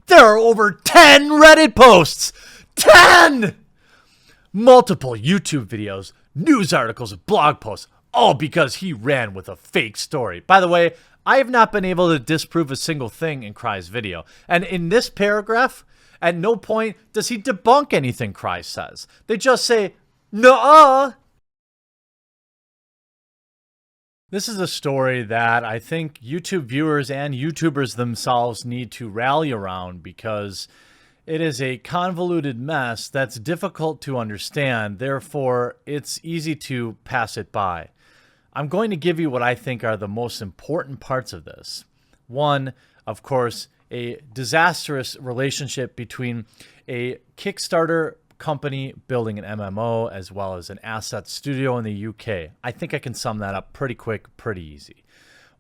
There are over 10 Reddit posts. 10! Multiple YouTube videos, news articles, and blog posts, all because he ran with a fake story. By the way, I have not been able to disprove a single thing in Cry's video. And in this paragraph, at no point does he debunk anything Cry says. They just say, nuh-uh. This is a story that I think YouTube viewers and YouTubers themselves need to rally around because it is a convoluted mess that's difficult to understand. Therefore, it's easy to pass it by. I'm going to give you what I think are the most important parts of this. One, of course, a disastrous relationship between a Kickstarter company building an MMO as well as an asset studio in the UK. I think I can sum that up pretty quick, pretty easy.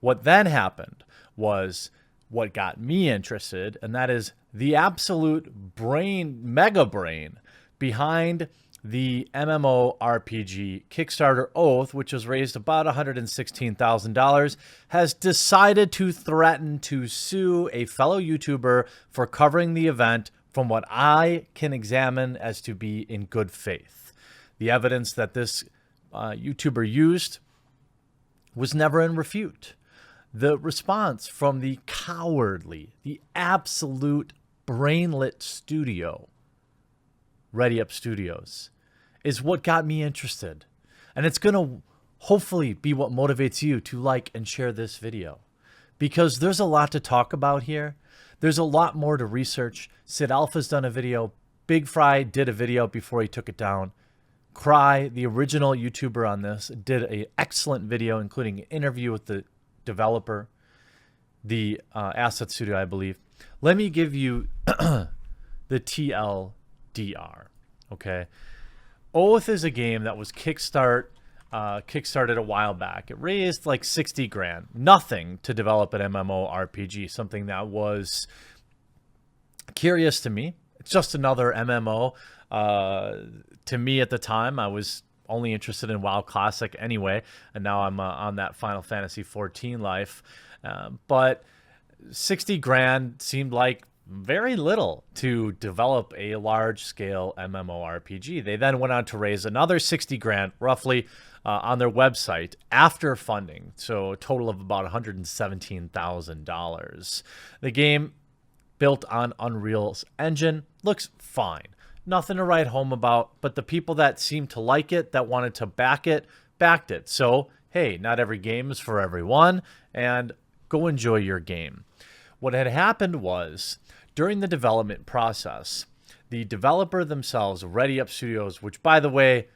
What then happened was what got me interested, and that is the absolute mega brain behind the MMORPG Kickstarter Oath, which was raised about $116,000, has decided to threaten to sue a fellow YouTuber for covering the event from what I can examine as to be in good faith. The evidence that this YouTuber used was never in refute. The response from the cowardly, the absolute brainlet studio, Ready Up Studios, is what got me interested. And it's going to hopefully be what motivates you to like and share this video. Because there's a lot to talk about here. There's a lot more to research. Sid Alpha's done a video. Big Fry did a video before he took it down. Cry, the original YouTuber on this, did an excellent video, including an interview with the developer, the asset studio, I believe. Let me give you the TLDR, okay? Oath is a game that was kickstarted a while back. It raised like 60 grand. Nothing to develop an MMORPG, something that was curious to me. It's just another MMO. To me at the time, I was only interested in WoW Classic anyway, and now I'm on that Final Fantasy 14 life. But 60 grand seemed like very little to develop a large-scale MMORPG. They then went on to raise another 60 grand, roughly, on their website after funding, so a total of about $117,000. The game, built on Unreal's engine, looks fine. Nothing to write home about, but the people that seemed to like it, that wanted to back it, backed it. So, hey, not every game is for everyone, and go enjoy your game. What had happened was, during the development process, the developer themselves, Ready Up Studios, which, by the way,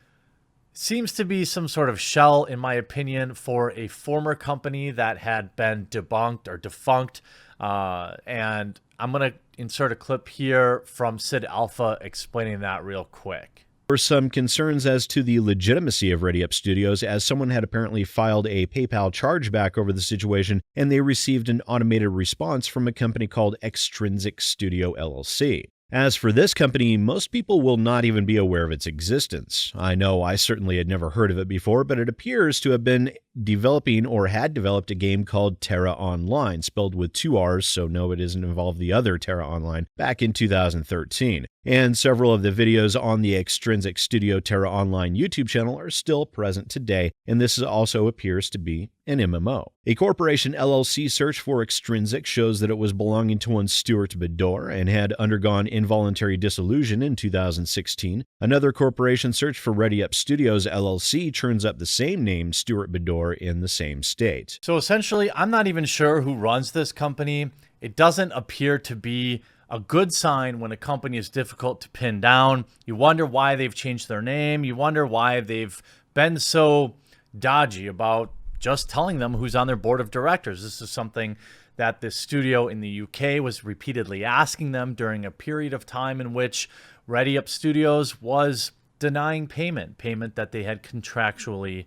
seems to be some sort of shell, in my opinion, for a former company that had been debunked or defunct. And I'm going to insert a clip here from Sid Alpha explaining that real quick. There were some concerns as to the legitimacy of Ready Up Studios, as someone had apparently filed a PayPal chargeback over the situation, and they received an automated response from a company called Extrinsic Studio LLC. As for this company, most people will not even be aware of its existence. I know I certainly had never heard of it before, but it appears to have been developing or had developed a game called Terra Online, spelled with 2 R's, so no, it doesn't involve the other Terra Online, back in 2013. And several of the videos on the Extrinsic Studio Terra Online YouTube channel are still present today, and this also appears to be an MMO. A corporation LLC search for Extrinsic shows that it was belonging to one Stuart Bedore and had undergone involuntary dissolution in 2016. Another corporation search for Ready Up Studios LLC turns up the same name, Stuart Bedore, in the same state. So essentially, I'm not even sure who runs this company. It doesn't appear to be a good sign when a company is difficult to pin down. You wonder why they've changed their name. You wonder why they've been so dodgy about just telling them who's on their board of directors. This is something that the studio in the UK was repeatedly asking them during a period of time in which Ready Up Studios was denying payment that they had contractually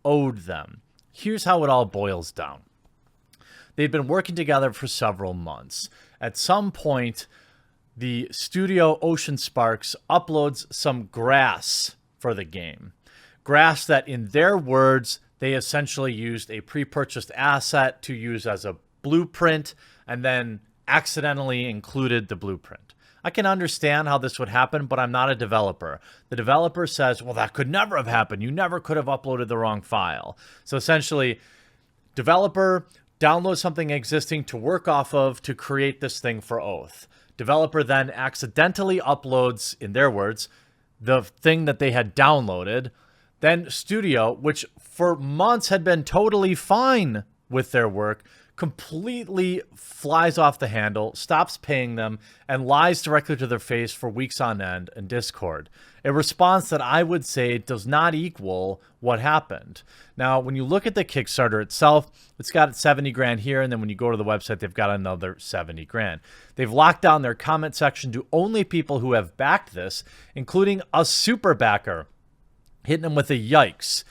owed them. Here's how it all boils down. They'd been working together for several months. At some point, the studio Ocean Sparks uploads some grass for the game. Grass that, in their words, they essentially used a pre-purchased asset to use as a blueprint and then accidentally included the blueprint. I can understand how this would happen, but I'm not a developer. The developer says, well, that could never have happened. You never could have uploaded the wrong file. So essentially, developer downloads something existing to work off of to create this thing for Oath. Developer then accidentally uploads, in their words, the thing that they had downloaded. Then studio, which for months had been totally fine with their work, completely flies off the handle, stops paying them, and lies directly to their face for weeks on end in Discord. A response that I would say does not equal what happened. Now, when you look at the Kickstarter itself, it's got 70 grand here, and then when you go to the website, they've got another 70 grand. They've locked down their comment section to only people who have backed this, including a super backer, hitting them with a yikes.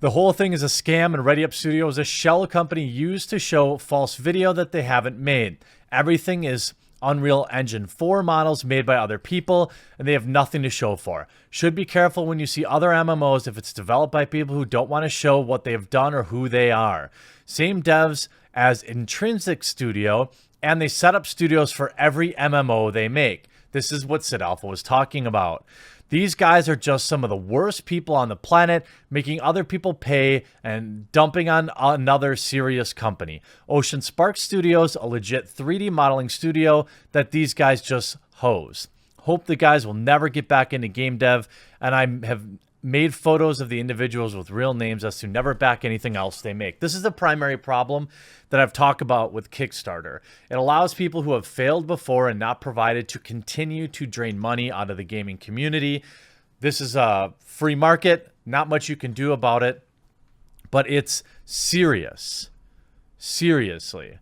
The whole thing is a scam, and ReadyUp Studio is a shell company used to show false video that they haven't made. Everything is Unreal Engine 4 models made by other people, and they have nothing to show for. Should be careful when you see other MMOs if it's developed by people who don't want to show what they've done or who they are. Same devs as Intrinsic Studio, and they set up studios for every MMO they make. This is what Sid Alpha was talking about. These guys are just some of the worst people on the planet, making other people pay and dumping on another serious company. Ocean Spark Studios, a legit 3D modeling studio that these guys just hose. Hope the guys will never get back into game dev, and I have made photos of the individuals with real names as to never back anything else they make. This is the primary problem that I've talked about with Kickstarter. It allows people who have failed before and not provided to continue to drain money out of the gaming community. This is a free market, not much you can do about it, but it's serious. Seriously.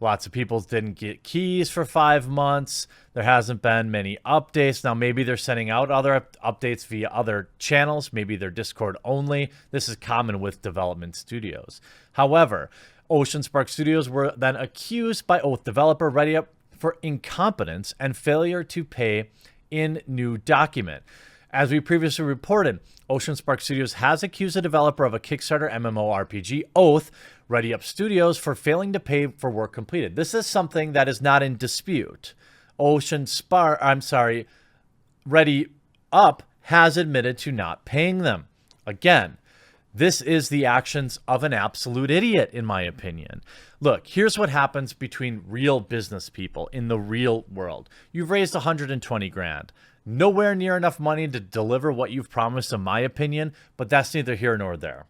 Lots of people didn't get keys for 5 months. There hasn't been many updates. Now, maybe they're sending out other updates via other channels. Maybe they're Discord only. This is common with development studios. However, Ocean Spark Studios were then accused by Oath developer ReadyUp for incompetence and failure to pay in new document. As we previously reported, Ocean Spark Studios has accused a developer of a Kickstarter MMORPG, Oath, ReadyUp Studios, for failing to pay for work completed. This is something that is not in dispute. ReadyUp has admitted to not paying them. Again, this is the actions of an absolute idiot, in my opinion. Look, here's what happens between real business people in the real world. You've raised 120 grand. Nowhere near enough money to deliver what you've promised, in my opinion, but that's neither here nor there.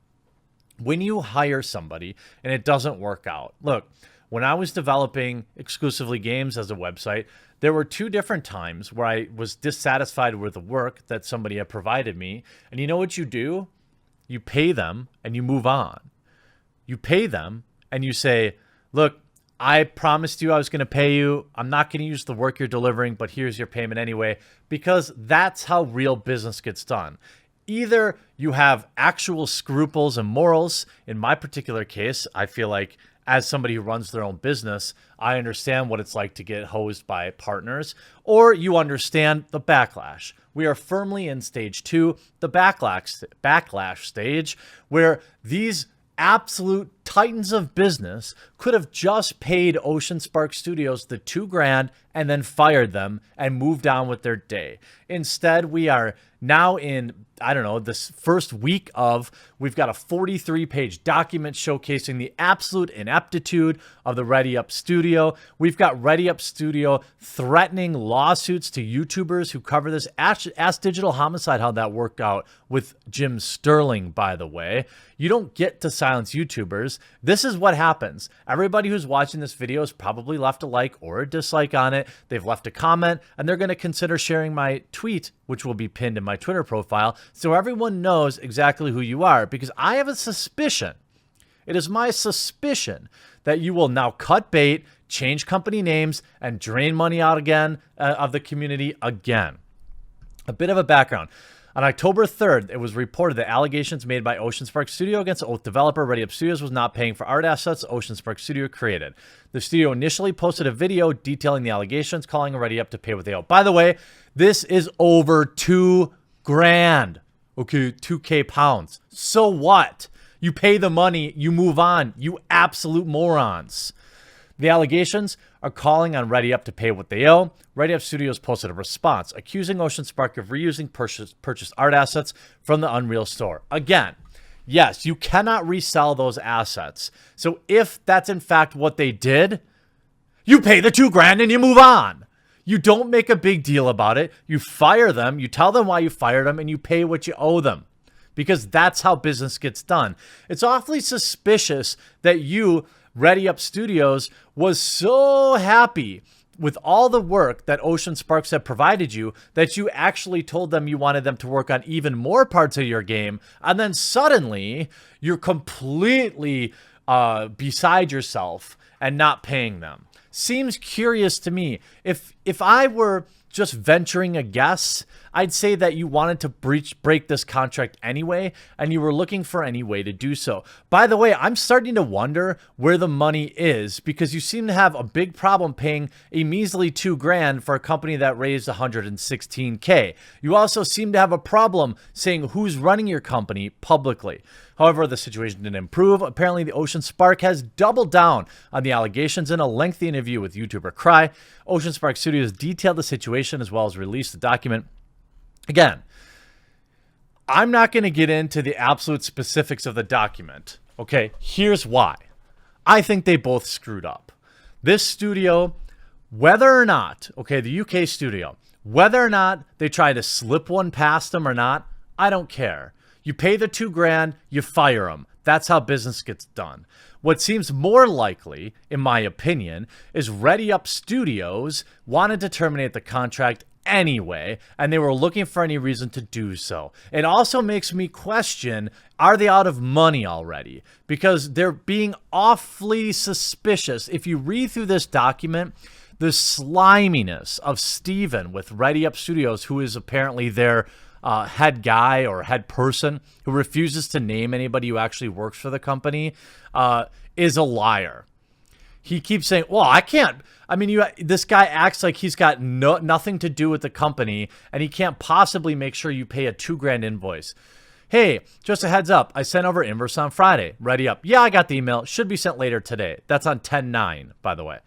When you hire somebody and it doesn't work out, look, when I was developing exclusively games as a website, there were 2 different times where I was dissatisfied with the work that somebody had provided me. And you know what you do? You pay them and you move on. You pay them and you say, look, I promised you I was going to pay you. I'm not going to use the work you're delivering, but here's your payment anyway, because that's how real business gets done. Either you have actual scruples and morals. In my particular case, I feel like as somebody who runs their own business, I understand what it's like to get hosed by partners, or you understand the backlash. We are firmly in stage 2, the backlash stage, where these absolute titans of business could have just paid Ocean Spark Studios the 2 grand and then fired them and moved on with their day. Instead, we are now in, I don't know, this first week of, we've got a 43-page document showcasing the absolute ineptitude of the ReadyUp Studio. We've got ReadyUp Studio threatening lawsuits to YouTubers who cover this. Ask Digital Homicide how that worked out with Jim Sterling, by the way. You don't get to silence YouTubers. This is what happens. Everybody who's watching this video has probably left a like or a dislike on it. They've left a comment, and they're going to consider sharing my tweet, which will be pinned in my Twitter profile, so everyone knows exactly who you are, because I have a suspicion. It is my suspicion that you will now cut bait, change company names, and drain money out again of the community again. A bit of a background. On October 3rd, it was reported that allegations made by Ocean Spark Studio against Oath developer ReadyUp Studios was not paying for art assets Ocean Spark Studio created. The studio initially posted a video detailing the allegations, calling ReadyUp to pay what they owe. By the way, this is over 2 grand. Okay, 2K pounds. So what? You pay the money, you move on. You absolute morons. The allegations are calling on ReadyUp to pay what they owe. ReadyUp Studios posted a response accusing Ocean Spark of reusing purchased art assets from the Unreal store. Again, yes, you cannot resell those assets. So if that's in fact what they did, you pay the $2,000 and you move on. You don't make a big deal about it. You fire them, you tell them why you fired them, and you pay what you owe them. Because that's how business gets done. It's awfully suspicious that you, ReadyUp Studios, was so happy with all the work that Ocean Sparks had provided you that you actually told them you wanted them to work on even more parts of your game, and then suddenly you're completely beside yourself and not paying them. Seems curious to me. If I were just venturing a guess, I'd say that you wanted to break this contract anyway, and you were looking for any way to do so. By the way, I'm starting to wonder where the money is, because you seem to have a big problem paying a measly $2,000 for a company that raised $116K. You also seem to have a problem saying who's running your company publicly. However, the situation didn't improve. Apparently, the Ocean Spark has doubled down on the allegations in a lengthy interview with YouTuber Cry. Ocean Spark Studios detailed the situation as well as released the document. Again, I'm not going to get into the absolute specifics of the document. Okay, here's why. I think they both screwed up. This studio, whether or not, okay, the UK studio, whether or not they try to slip one past them or not, I don't care. You pay the $2,000, you fire them. That's how business gets done. What seems more likely, in my opinion, is ReadyUp Studios wanted to terminate the contract anyway, and they were looking for any reason to do so. It also makes me question, are they out of money already? Because they're being awfully suspicious. If you read through this document, the sliminess of Steven with ReadyUp Studios, who is apparently their head guy or head person who refuses to name anybody who actually works for the company, is a liar. He keeps saying, well, I can't. I mean, this guy acts like he's got nothing to do with the company, and he can't possibly make sure you pay a $2,000 invoice. Hey, just a heads up. I sent over invoice on Friday. ReadyUp. Yeah, I got the email. Should be sent later today. That's on 10/9, by the way.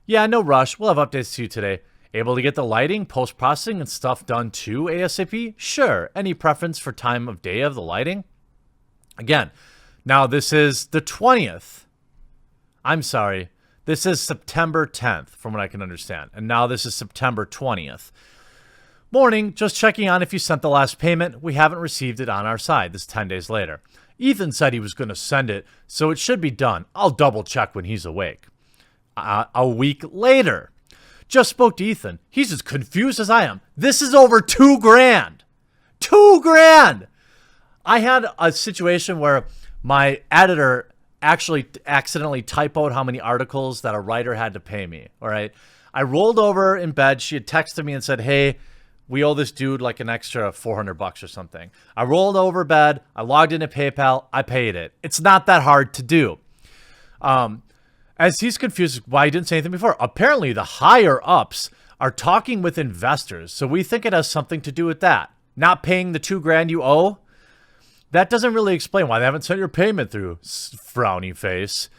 Yeah, no rush. We'll have updates to you today. Able to get the lighting, post-processing, and stuff done too ASAP? Sure. Any preference for time of day of the lighting? Again, now this is the 20th. I'm sorry. This is September 10th, from what I can understand. And now this is September 20th. Morning, just checking on if you sent the last payment. We haven't received it on our side. This is 10 days later. Ethan said he was going to send it, so it should be done. I'll double check when he's awake. A week later. Just spoke to Ethan. He's as confused as I am. This is over $2,000. $2,000! I had a situation where my editor actually accidentally typoed how many articles that a writer had to pay me. All right. I rolled over in bed. She had texted me and said, hey, we owe this dude like an extra $400 or something. I rolled over bed. I logged into PayPal. I paid it. It's not that hard to do. As he's confused why he didn't say anything before. Apparently the higher ups are talking with investors. So we think it has something to do with that. Not paying the $2,000 you owe. That doesn't really explain why they haven't sent your payment through, frowny face.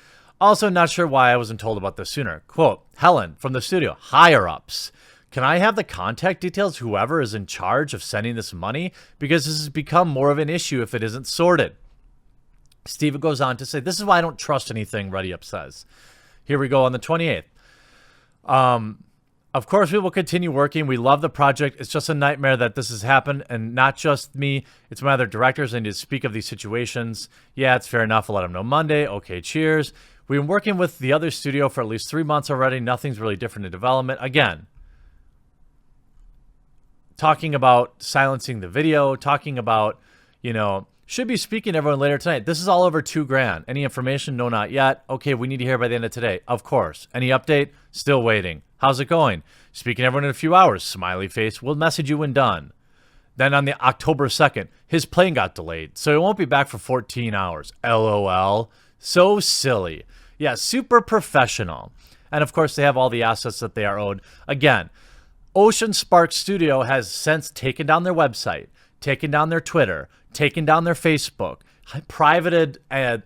Also, not sure why I wasn't told about this sooner. Quote, Helen from the studio, higher ups. Can I have the contact details, whoever is in charge of sending this money? Because this has become more of an issue if it isn't sorted. Steven goes on to say, this is why I don't trust anything ReadyUp says. Here we go on the 28th. Of course, we will continue working. We love the project. It's just a nightmare that this has happened, and not just me. It's my other directors. I need to speak of these situations. Yeah, it's fair enough. I'll let them know Monday. Okay, cheers. We've been working with the other studio for at least 3 months already. Nothing's really different in development. Again, talking about silencing the video, talking about, should be speaking to everyone later tonight. This is all over $2,000. Any information? No, not yet. Okay, we need to hear by the end of today. Of course. Any update? Still waiting. How's it going? Speaking to everyone in a few hours. Smiley face. We'll message you when done. Then on the October 2nd, his plane got delayed, so it won't be back for 14 hours. LOL. So silly. Yeah, super professional. And of course, they have all the assets that they are owed. Again, Ocean Spark Studio has since taken down their website, taken down their Twitter, taken down their Facebook, privated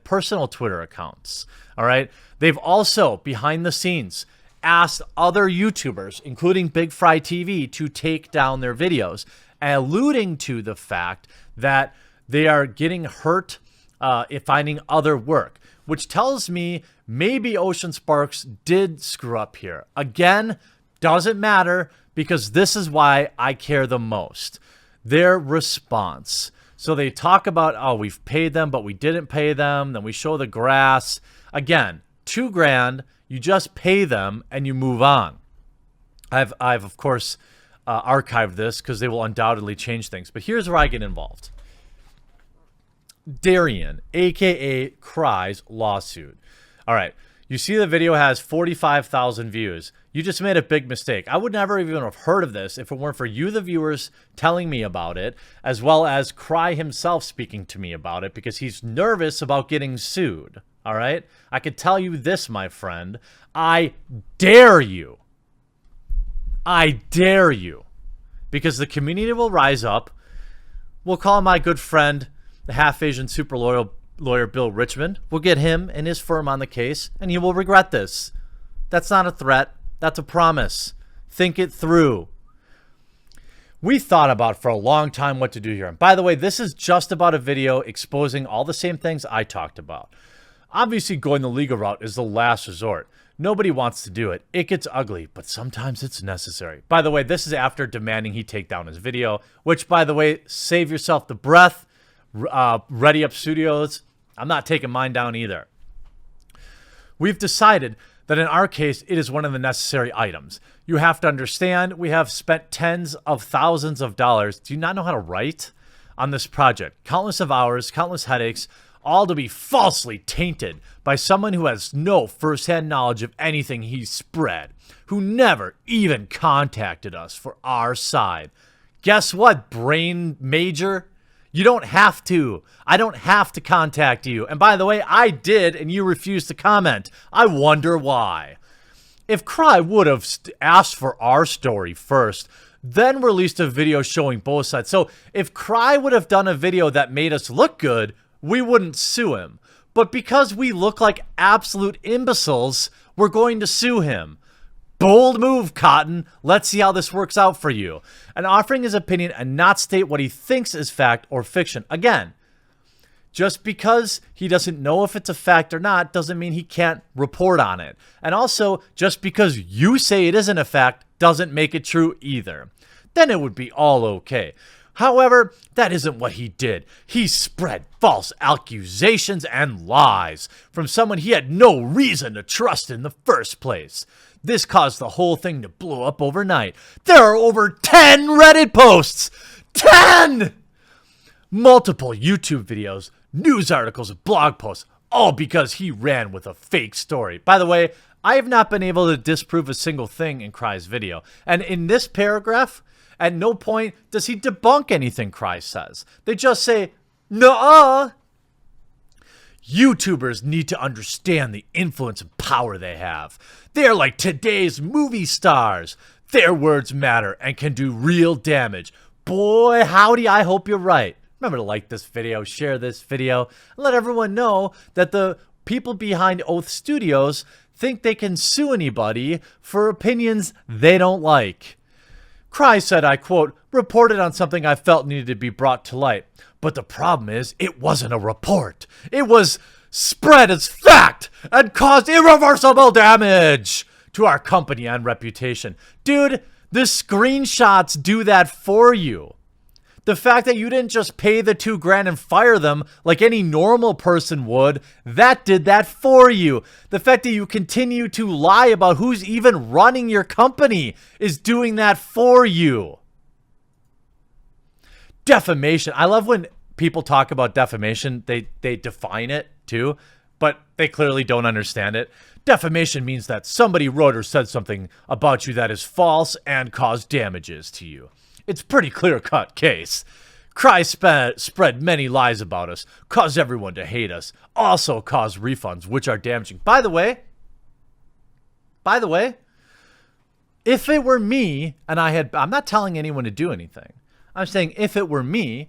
personal Twitter accounts. All right. They've also, behind the scenes, asked other YouTubers, including Big Fry TV, to take down their videos, alluding to the fact that they are getting hurt finding other work, which tells me maybe Ocean Sparks did screw up here. Again, doesn't matter, because this is why I care the most. Their response. So they talk about, oh, we've paid them, but we didn't pay them. Then we show the grass. Again, $2,000. You just pay them and you move on. I've of course archived this because they will undoubtedly change things. But here's where I get involved. Darian, aka Cry's lawsuit. All right, you see the video has 45,000 views. You just made a big mistake. I would never even have heard of this if it weren't for you, the viewers, telling me about it, as well as Cry himself speaking to me about it, because he's nervous about getting sued. All right, I could tell you this, my friend. I dare you. I dare you, because the community will rise up. We'll call my good friend, the half-Asian super loyal lawyer Bill Richmond. We'll get him and his firm on the case, and he will regret this. That's not a threat. That's a promise. Think it through. We thought about for a long time what to do here. And by the way, this is just about a video exposing all the same things I talked about. Obviously, going the legal route is the last resort. Nobody wants to do it. It gets ugly, but sometimes it's necessary. By the way, this is after demanding he take down his video, which, by the way, save yourself the breath. Ready Up Studios, I'm not taking mine down either. We've decided that in our case, it is one of the necessary items. You have to understand, we have spent tens of thousands of dollars. Do you not know how to write on this project? Countless of hours, countless headaches, all to be falsely tainted by someone who has no firsthand knowledge of anything he's spread, who never even contacted us for our side. Guess what, brain major? You don't have to. I don't have to contact you. And by the way, I did, and you refused to comment. I wonder why. If Cry would have asked for our story first, then released a video showing both sides. So if Cry would have done a video that made us look good, we wouldn't sue him. But because we look like absolute imbeciles, we're going to sue him. Bold move, Cotton. Let's see how this works out for you. And offering his opinion and not state what he thinks is fact or fiction. Again, just because he doesn't know if it's a fact or not doesn't mean he can't report on it. And also, just because you say it isn't a fact doesn't make it true either. Then it would be all okay. However, that isn't what he did. He spread false accusations and lies from someone he had no reason to trust in the first place. This caused the whole thing to blow up overnight. There are over 10 Reddit posts! 10! Multiple YouTube videos, news articles, and blog posts, all because he ran with a fake story. By the way, I have not been able to disprove a single thing in Cry's video. And in this paragraph, at no point does he debunk anything Cry says. They just say, nuh-uh. YouTubers need to understand the influence and power they have. They're like today's movie stars. Their words matter and can do real damage. Boy, howdy, I hope you're right. Remember to like this video, share this video, and let everyone know that the people behind Oath Studios think they can sue anybody for opinions they don't like. Cry said, I quote, reported on something I felt needed to be brought to light. But the problem is, it wasn't a report. It was spread as fact and caused irreversible damage to our company and reputation. Dude, the screenshots do that for you. The fact that you didn't just pay the $2,000 and fire them like any normal person would, that did that for you. The fact that you continue to lie about who's even running your company is doing that for you. Defamation. I love when people talk about defamation. They define it too, but they clearly don't understand it. Defamation means that somebody wrote or said something about you that is false and caused damages to you. It's a pretty clear-cut case. Cry spread many lies about us, caused everyone to hate us, also caused refunds, which are damaging. By the way, if it were me and I'm not telling anyone to do anything. I'm saying if it were me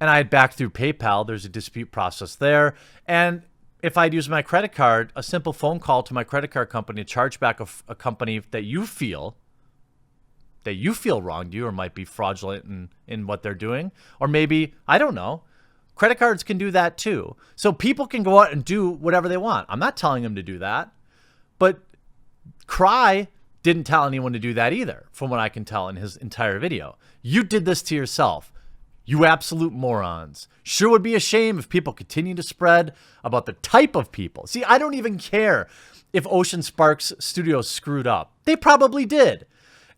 and I had backed through PayPal, there's a dispute process there. And if I'd use my credit card, a simple phone call to my credit card company to charge back a company that you feel wronged you or might be fraudulent in what they're doing. Or maybe, I don't know, credit cards can do that too. So people can go out and do whatever they want. I'm not telling them to do that. But Cry didn't tell anyone to do that either, from what I can tell in his entire video. You did this to yourself. You absolute morons. Sure would be a shame if people continue to spread about the type of people. See, I don't even care if Ocean Sparks Studios screwed up. They probably did.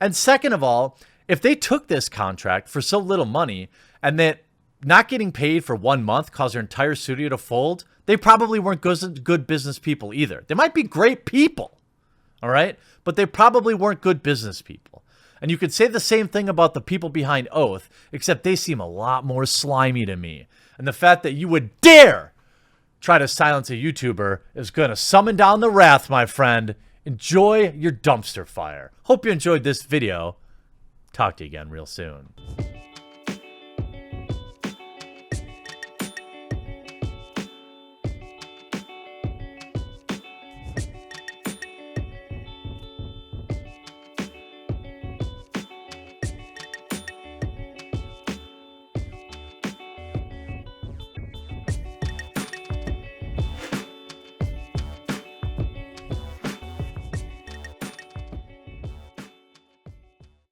And second of all, if they took this contract for so little money and that not getting paid for 1 month caused their entire studio to fold, they probably weren't good business people either. They might be great people, all right? But they probably weren't good business people. And you could say the same thing about the people behind Oath, except they seem a lot more slimy to me. And the fact that you would dare try to silence a YouTuber is going to summon down the wrath, my friend. Enjoy your dumpster fire. Hope you enjoyed this video. Talk to you again real soon.